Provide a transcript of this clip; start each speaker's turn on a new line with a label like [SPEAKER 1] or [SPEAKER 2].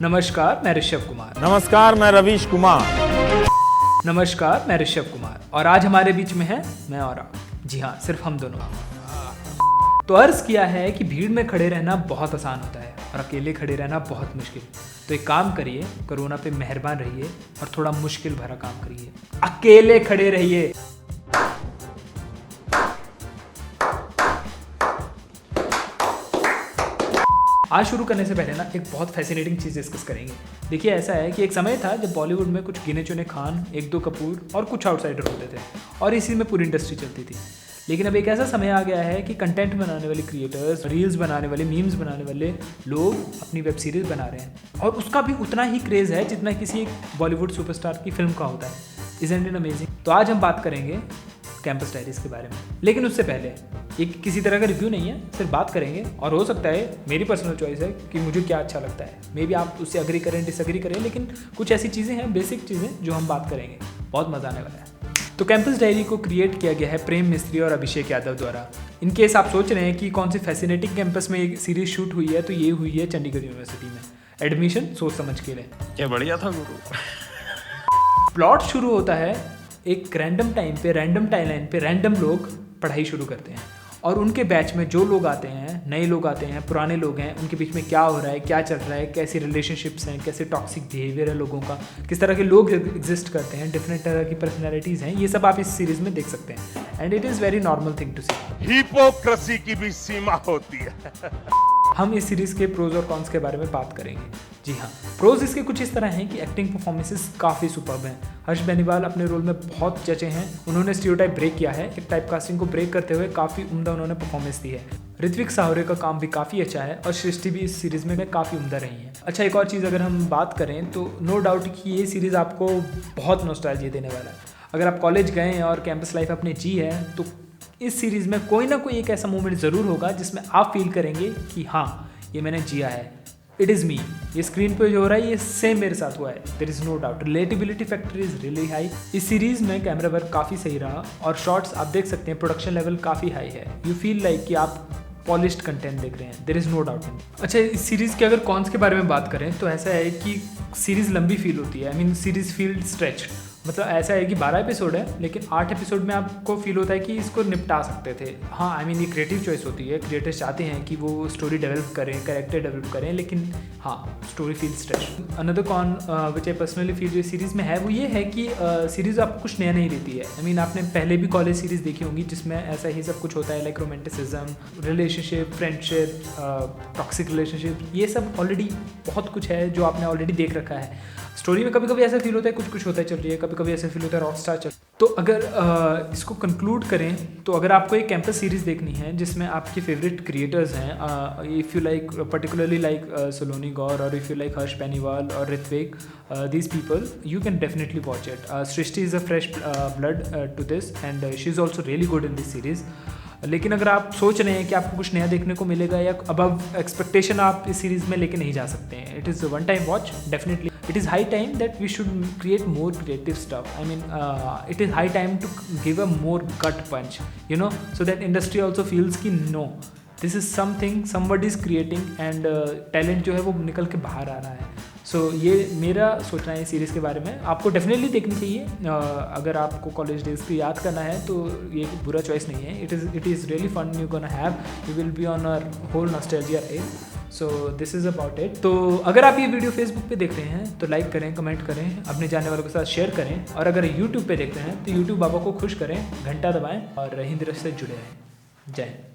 [SPEAKER 1] नमस्कार, मैं ऋषभ कुमार।
[SPEAKER 2] नमस्कार, मैं रवीश कुमार।
[SPEAKER 1] नमस्कार, मैं ऋषभ कुमार और आज हमारे बीच में है मैं और आप। जी हाँ, सिर्फ हम दोनों। तो अर्ज किया है कि भीड़ में खड़े रहना बहुत आसान होता है और अकेले खड़े रहना बहुत मुश्किल। तो एक काम करिए, कोरोना पे मेहरबान रहिए और थोड़ा मुश्किल भरा काम करिए। अकेले खड़े रहिए। आज शुरू करने से पहले ना एक बहुत फैसिनेटिंग चीज़ डिस्कस करेंगे। देखिए, ऐसा है कि एक समय था जब बॉलीवुड में कुछ गिने चुने खान, एक दो कपूर और कुछ आउटसाइडर होते थे और इसी में पूरी इंडस्ट्री चलती थी। लेकिन अब एक ऐसा समय आ गया है कि कंटेंट बनाने वाले क्रिएटर्स, रील्स बनाने वाले, मीम्स बनाने वाले लोग अपनी वेब सीरीज़ बना रहे हैं और उसका भी उतना ही क्रेज़ है जितना किसी एक बॉलीवुड सुपरस्टार की फिल्म का होता है। Isn't it amazing? तो आज हम बात करेंगे कैंपस डायरीज के बारे में। लेकिन उससे पहले ये किसी तरह का रिव्यू नहीं है, सिर्फ बात करेंगे और हो सकता है मेरी पर्सनल चॉइस है कि मुझे क्या अच्छा लगता है। मे बी आप उससे अग्री करें, डिसअग्री करें, लेकिन कुछ ऐसी चीज़ें हैं, बेसिक चीज़ें जो हम बात करेंगे। बहुत मज़ा आने वाला है। तो कैंपस डायरी को क्रिएट किया गया है प्रेम मिस्त्री और अभिषेक यादव द्वारा। इन केस आप सोच रहे हैं कि कौन सी फैसिनेटिंग कैंपस में एक सीरीज शूट हुई है, तो ये हुई है चंडीगढ़ यूनिवर्सिटी में। एडमिशन सोच समझ के लें।
[SPEAKER 2] क्या बढ़िया था गुरु।
[SPEAKER 1] प्लॉट शुरू होता है एक रैंडम टाइम पे, रैंडम टाइमलाइन पे रैंडम लोग पढ़ाई शुरू करते हैं और उनके बैच में जो लोग आते हैं, नए लोग आते हैं, पुराने लोग हैं, उनके बीच में क्या हो रहा है, क्या चल रहा है, कैसी रिलेशनशिप्स हैं, कैसे टॉक्सिक बिहेवियर है लोगों का, किस तरह के लोग एग्जिस्ट करते हैं, डिफरेंट तरह की पर्सनैलिटीज़ हैं, ये सब आप इस सीरीज़ में देख सकते हैं। And it is very normal thing to see.
[SPEAKER 2] Hypocrisy की भी सीमा होती है।
[SPEAKER 1] हम इस सीरीज़ के प्रोज और कॉन्स के बारे में बात करेंगे। जी हाँ, प्रोज इसके कुछ इस तरह हैं कि एक्टिंग परफॉर्मेंसेस काफ़ी सुपर्ब हैं। हर्ष बेनीवाल अपने रोल में बहुत जचे हैं। उन्होंने स्टीरियोटाइप ब्रेक किया है, एक टाइप कास्टिंग को ब्रेक करते हुए काफ़ी उम्दा उन्होंने परफॉर्मेंस दी है। ऋत्विक साहुरे का काम भी काफ़ी अच्छा है और सृष्टि भी इस सीरीज़ में काफ़ी उम्दा रही है। अच्छा, एक और चीज़ अगर हम बात करें तो नो डाउट कि ये सीरीज़ आपको बहुत नॉस्टैल्जिया देने वाला है। अगर आप कॉलेज गए हैं और कैंपस लाइफ अपने जी है तो इस सीरीज़ में कोई ना कोई एक ऐसा मोमेंट ज़रूर होगा जिसमें आप फील करेंगे कि हाँ, ये मैंने जिया है। It is me. ये स्क्रीन पे जो हो रहा है ये सेम मेरे साथ हुआ है। There is no doubt. Relatability factor is really high. इस सीरीज़ में कैमरा वर्क काफ़ी सही रहा और शॉट्स आप देख सकते हैं, प्रोडक्शन लेवल काफ़ी हाई है। यू फील लाइक कि आप पॉलिश्ड कंटेंट देख रहे हैं। There is no doubt in. अच्छा, इस सीरीज़ के अगर कॉन्स के बारे में बात करें तो ऐसा है कि सीरीज़ लंबी फील होती है। I mean series feel stretch. मतलब ऐसा है कि 12 एपिसोड है लेकिन 8 एपिसोड में आपको फील होता है कि इसको निपटा सकते थे। हाँ, आई मीन ये क्रिएटिव चॉइस होती है। क्रिएटर्स चाहते हैं कि वो स्टोरी डेवलप करें, कैरेक्टर डेवलप करें, लेकिन हाँ, story feel stretch. Another con which I personally feel जो सीरीज़ में है वो ये है कि सीरीज़ आपको कुछ नया नहीं देती है। आई मीन आपने पहले भी कॉलेज सीरीज़ देखी होंगी जिसमें ऐसा ही सब कुछ होता है, like romanticism, relationship, friendship, toxic relationship, ये सब ऑलरेडी बहुत कुछ है जो आपने ऑलरेडी देख रखा है। स्टोरी में कभी कभी ऐसा फील होता है कुछ कुछ होता है चल रही है, कभी कभी ऐसा फील होता है रॉकस्टार चल। तो अगर इसको कंक्लूड करें तो अगर आपको एक कैंपस सीरीज़ देखनी है जिसमें आपके फेवरेट क्रिएटर्स हैं, if you like particularly like Saloni Gaur और if you like Harsh Beniwal और Ritvik, these people, you can definitely watch it. Srishti is a fresh blood to this and she is also really good in this series. लेकिन अगर आप सोच रहे हैं कि आपको कुछ नया देखने को मिलेगा या अबव एक्सपेक्टेशन आप इस सीरीज़ में लेके नहीं जा सकते हैं, it is one time watch definitely. It is high time that we should create more creative stuff. I mean, it is high time to give a more gut punch, you know, so that industry also feels कि no, this is something somebody is creating and talent जो है वो निकल के बाहर आ रहा है. सो ये मेरा सोचना है सीरीज़ के बारे में. आपको डेफिनेटली देखनी चाहिए. अगर आपको कॉलेज डेज को याद करना है तो ये बुरा चॉइस नहीं है. It is really fun you gonna have. You will be on a whole nostalgia ride. So this is about it. तो अगर आप ये वीडियो फेसबुक पे देख रहे हैं तो लाइक करें, कमेंट करें, अपने जानने वालों के साथ शेयर करें. और अगर यूट्यूब पे देख रहे हैं तो यूट्यूब बाबा को खुश करें, घंटा दबाएं और हिंदी रस से जुड़े रहें. जय हिंद.